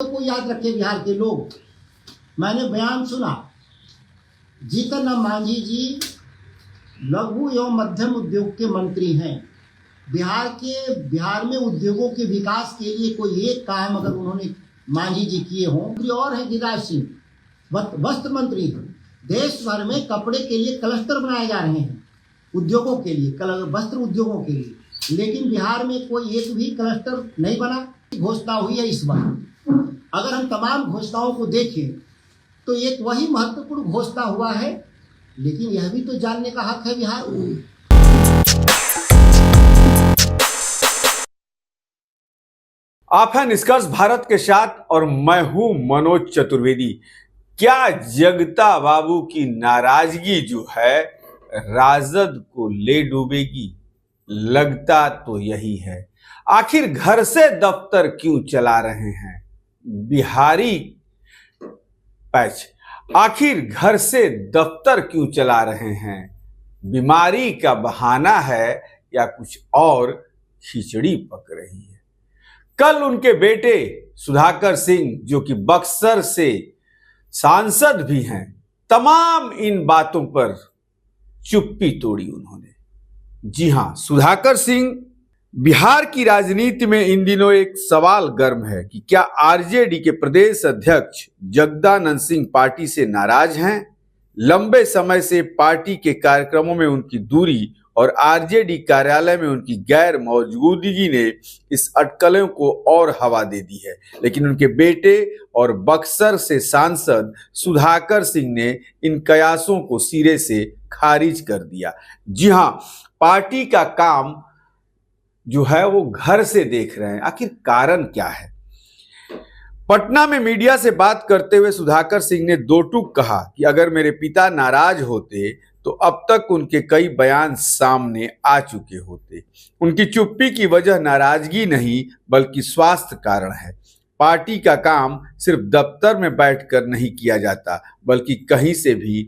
को याद रखे बिहार के लोग, मैंने बयान सुना, जीतन राम मांझी जी लघु एवं मध्यम उद्योग के मंत्री हैं। बिहार में उद्योगों के विकास के लिए कोई एक काम अगर उन्होंने मांझी जी किए हों। और है गिरिराज सिंह वस्त्र मंत्री हैं। देश भर में कपड़े के लिए क्लस्टर बनाए जा रहे हैं उद्योगों के लिए, वस्त्र उद्योगों के लिए, लेकिन बिहार में कोई एक भी क्लस्टर नहीं बना। घोषणा हुई है इस बार, अगर हम तमाम घोषणाओं को देखें तो एक वही महत्वपूर्ण घोषणा हुआ है, लेकिन यह भी तो जानने का हक है बिहार को। आप हैं निष्कर्ष भारत के साथ और मैं हूं मनोज चतुर्वेदी। क्या जगता बाबू की नाराजगी जो है राजद को ले डूबेगी? लगता तो यही है। आखिर घर से दफ्तर क्यों चला रहे हैं बिहारी पैच? आखिर घर से दफ्तर क्यों चला रहे हैं? बीमारी का बहाना है या कुछ और खिचड़ी पक रही है? कल उनके बेटे सुधाकर सिंह, जो कि बक्सर से सांसद भी हैं, तमाम इन बातों पर चुप्पी तोड़ी उन्होंने। जी हां, सुधाकर सिंह। बिहार की राजनीति में इन दिनों एक सवाल गर्म है कि क्या आरजेडी के प्रदेश अध्यक्ष जगदानंद सिंह पार्टी से नाराज हैं? लंबे समय से पार्टी के कार्यक्रमों में उनकी दूरी और आरजेडी कार्यालय में उनकी गैर मौजूदगी ने इस अटकलों को और हवा दे दी है। लेकिन उनके बेटे और बक्सर से सांसद सुधाकर सिंह ने इन कयासों को सिरे से खारिज कर दिया। जी हां, पार्टी का काम जो है वो घर से देख रहे हैं। आखिर कारण क्या है? पटना में मीडिया से बात करते हुए सुधाकर सिंह ने दो टूक कहा कि अगर मेरे पिता नाराज होते तो अब तक उनके कई बयान सामने आ चुके होते। उनकी चुप्पी की वजह नाराजगी नहीं बल्कि स्वास्थ्य कारण है। पार्टी का काम सिर्फ दफ्तर में बैठकर नहीं किया जाता बल्कि कहीं से भी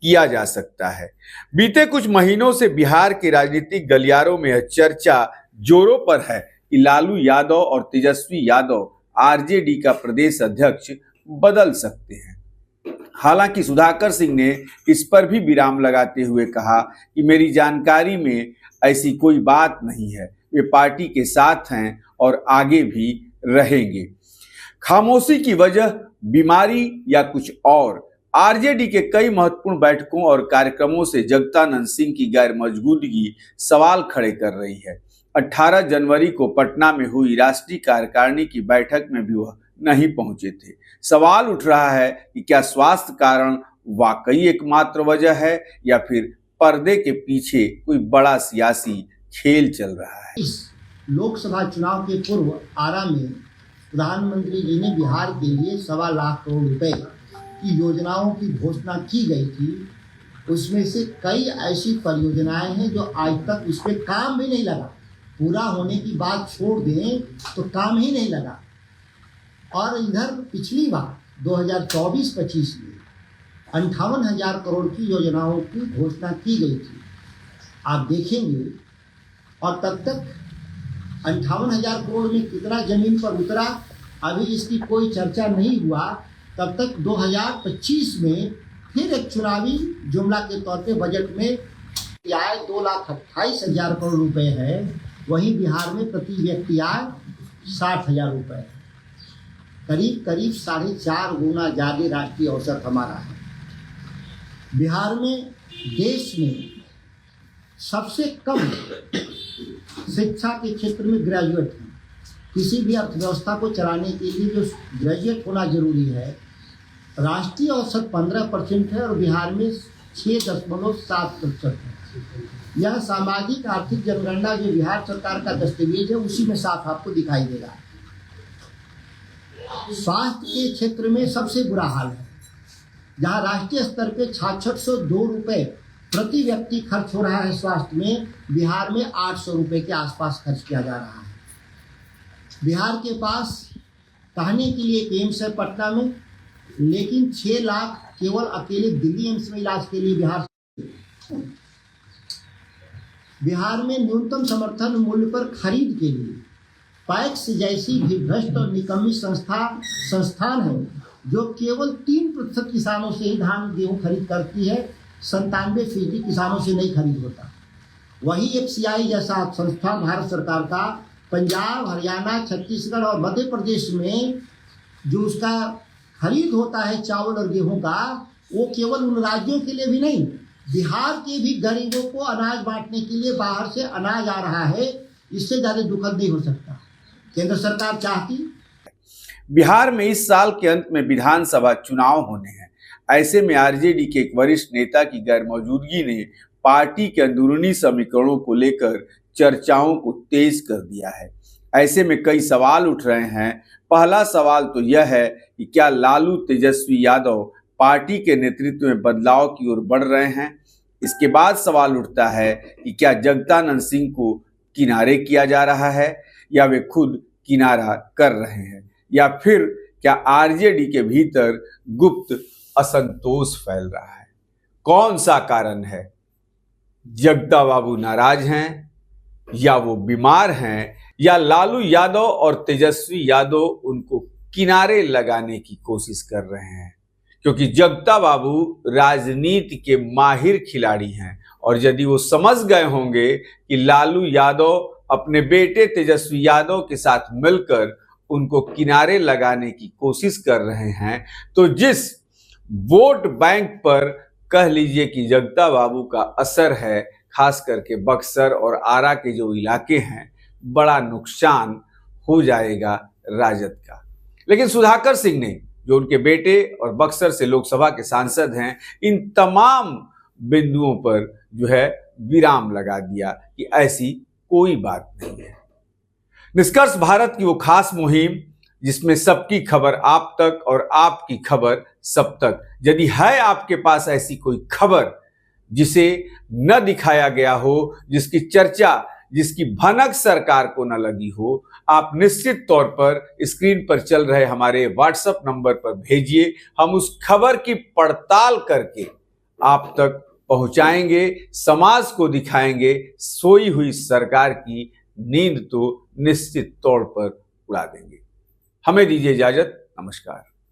किया जा सकता है। बीते कुछ महीनों से बिहार के राजनीतिक गलियारों में यह चर्चा जोरों पर है कि लालू यादव और तेजस्वी यादव आरजेडी का प्रदेश अध्यक्ष बदल सकते हैं। हालांकि सुधाकर सिंह ने इस पर भी विराम लगाते हुए कहा कि मेरी जानकारी में ऐसी कोई बात नहीं है, वे पार्टी के साथ हैं और आगे भी रहेंगे। खामोशी की वजह बीमारी या कुछ और? आरजेडी के कई महत्वपूर्ण बैठकों और कार्यक्रमों से जगदानंद सिंह की गैर मौजूदगी सवाल खड़े कर रही है। 18 जनवरी को पटना में हुई राष्ट्रीय कार्यकारिणी की बैठक में भी वह नहीं पहुंचे थे। सवाल उठ रहा है कि क्या स्वास्थ्य कारण वाकई एकमात्र वजह है या फिर पर्दे के पीछे कोई बड़ा सियासी खेल चल रहा है? इस लोकसभा चुनाव के पूर्व आरा में प्रधानमंत्री जी ने बिहार के लिए 1.25 लाख करोड़ रुपए की योजनाओं की घोषणा की गई थी। उसमें से कई ऐसी परियोजनाएं हैं जो आज तक उस पर काम भी नहीं लगा। पूरा होने की बात छोड़ दें तो काम ही नहीं लगा। और इधर पिछली बार 2024-25 में 58,000 करोड़ की योजनाओं की घोषणा की गई थी, आप देखेंगे। और तब तक 58,000 करोड़ में कितना जमीन पर उतरा अभी इसकी कोई चर्चा नहीं हुआ। तब तक 2025 में फिर एक चुनावी जुमला के तौर पे बजट में आय 2,28,000 करोड़ रुपए है, वहीं बिहार में प्रति व्यक्ति आय 60,000 रुपए है। करीब 4.5 गुना ज़्यादा राष्ट्रीय औसत हमारा है। बिहार में देश में सबसे कम शिक्षा के क्षेत्र में ग्रेजुएट हैं। किसी भी अर्थव्यवस्था को चलाने के लिए जो ग्रेजुएट होना जरूरी है, राष्ट्रीय औसत 15% है और बिहार में 6.7% है। यह सामाजिक आर्थिक जनगणना जो बिहार सरकार का दस्तावेज है उसी में साफ आपको दिखाई देगा। स्वास्थ्य के क्षेत्र में सबसे बुरा हाल है, जहां राष्ट्रीय स्तर पे 6602 रुपए प्रति व्यक्ति खर्च हो रहा है स्वास्थ्य में, बिहार में 800 रुपए के आसपास खर्च किया जा रहा है। बिहार के पास कहने के लिए एक एम्स है पटना में, लेकिन 6 लाख केवल अकेले दिल्ली एम्स में इलाज के लिए बिहार में न्यूनतम समर्थन मूल्य पर खरीद के लिए पैक्स जैसी भी भ्रष्ट और निकम्मी संस्थान है जो केवल 3% किसानों से ही धान गेहूं खरीद करती है, 97% किसानों से नहीं खरीद होता। वही FCI जैसा संस्थान भारत सरकार का पंजाब, हरियाणा, छत्तीसगढ़ और मध्य प्रदेश में जो उसका खरीद होता है चावल और गेहूं का, वो केवल उन राज्यों के लिए भी नहीं, बिहार के भी गरीबों को अनाज बांटने के लिए बाहर से अनाज आ रहा है। इससे ज़्यादा दुखद नहीं हो सकता। केंद्र सरकार चाहती। बिहार में इस साल के अंत में विधानसभा चुनाव होने हैं। ऐसे में आरजेडी के एक वरिष्ठ नेता की गैरमौजूदगी ने पार्टी के अंदरूनी समीकरणों को लेकर चर्चाओं को तेज कर दिया है। ऐसे में कई सवाल उठ रहे हैं। पहला सवाल तो यह है कि क्या लालू तेजस्वी यादव पार्टी के नेतृत्व में बदलाव की ओर बढ़ रहे हैं। इसके बाद सवाल उठता है कि क्या जगदानंद सिंह को किनारे किया जा रहा है या वे खुद किनारा कर रहे हैं, या फिर क्या आरजेडी के भीतर गुप्त असंतोष फैल रहा है। कौन सा कारण है? जगदा बाबू नाराज हैं, या वो बीमार हैं, या लालू यादव और तेजस्वी यादव उनको किनारे लगाने की कोशिश कर रहे हैं? क्योंकि जगदा बाबू राजनीति के माहिर खिलाड़ी हैं और यदि वो समझ गए होंगे कि लालू यादव अपने बेटे तेजस्वी यादव के साथ मिलकर उनको किनारे लगाने की कोशिश कर रहे हैं, तो जिस वोट बैंक पर कह लीजिए कि जगदा बाबू का असर है, खास करके बक्सर और आरा के जो इलाके हैं, बड़ा नुकसान हो जाएगा राजद का। लेकिन सुधाकर सिंह ने, जो उनके बेटे और बक्सर से लोकसभा के सांसद हैं, इन तमाम बिंदुओं पर जो है विराम लगा दिया कि ऐसी कोई बात नहीं है। निष्कर्ष भारत की वो खास मुहिम जिसमें सबकी खबर आप तक और आपकी खबर सब तक। यदि है आपके पास ऐसी कोई खबर जिसे न दिखाया गया हो, जिसकी चर्चा, जिसकी भनक सरकार को न लगी हो, आप निश्चित तौर पर स्क्रीन पर चल रहे हमारे व्हाट्सएप नंबर पर भेजिए। हम उस खबर की पड़ताल करके आप तक पहुंचाएंगे, समाज को दिखाएंगे। सोई हुई सरकार की नींद तो निश्चित तौर पर उड़ा देंगे। हमें दीजिए इजाजत। नमस्कार।